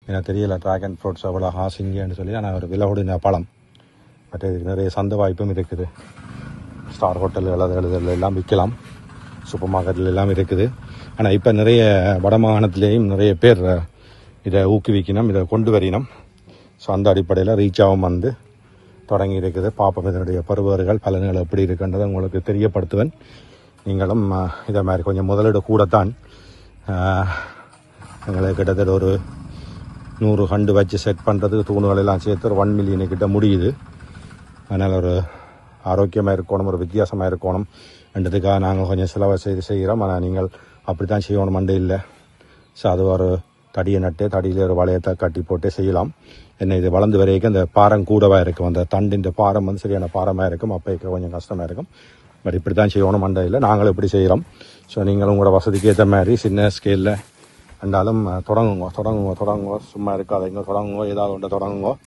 எனக்கு தெரியல dragon fruits அவ்வளோ ஹாசிங்கன்னு சொல்லி. ஆனால் ஒரு விலை கூடின பழம். மற்ற இதுக்கு நிறைய சந்தை வாய்ப்பும் இருக்குது. ஸ்டார் ஹோட்டல் எழுதுகள் எல்லாம் விற்கலாம். சூப்பர் மார்க்கெட்டில் எல்லாம் இருக்குது. ஆனால் இப்போ நிறைய வடமாகாணத்திலேயும் நிறைய பேர் இதை ஊக்குவிக்கணும், இதை கொண்டு வரினோம். ஸோ அந்த அடிப்படையில் ரீச்சாகவும் வந்து தொடங்கி இருக்குது. பார்ப்போம் இதனுடைய பருவர்கள் பலன்கள் எப்படி இருக்குன்றதை உங்களுக்கு தெரியப்படுத்துவேன். நீங்களும் இதை மாதிரி கொஞ்சம் முதலீடு கூடத்தான். எங்களுக்கு கிட்டத்தட்ட ஒரு 100 கண்டு வச்சு செட் பண்ணுறதுக்கு தூணுகளெல்லாம் சேர்த்து ஒரு 1 மில்லியன் கிட்ட முடியுது. அதனால் ஒரு ஆரோக்கியமாக இருக்கணும், ஒரு வித்தியாசமாக இருக்கணும் என்றதுக்காக நாங்கள் கொஞ்சம் செலவை செய்கிறோம். ஆனால் நீங்கள் அப்படி தான் செய்யணும் மண்டே இல்லை. ஸோ அது ஒரு தடியை நட்டு தடியில் ஒரு வளையத்தை கட்டி போட்டு செய்யலாம். என்ன இது வளர்ந்து வரைக்கும் அந்த பாரம் கூடவாக இருக்கும். அந்த தண்டின் பாரம் வந்து சரியான பாரமாக இருக்கும். அப்போ கொஞ்சம் கஷ்டமாக இருக்கும். பட் இப்படி தான் செய்யணும் மண்டையில். நாங்களும் இப்படி செய்கிறோம். ஸோ நீங்களும் உங்களோட வசதிக்கு ஏற்ற மாதிரி சின்ன ஸ்கேலில் இருந்தாலும் தொடங்குங்க. சும்மா இருக்காதீங்க, தொடங்குங்க, ஏதாவது ஒன்று தொடங்குங்க.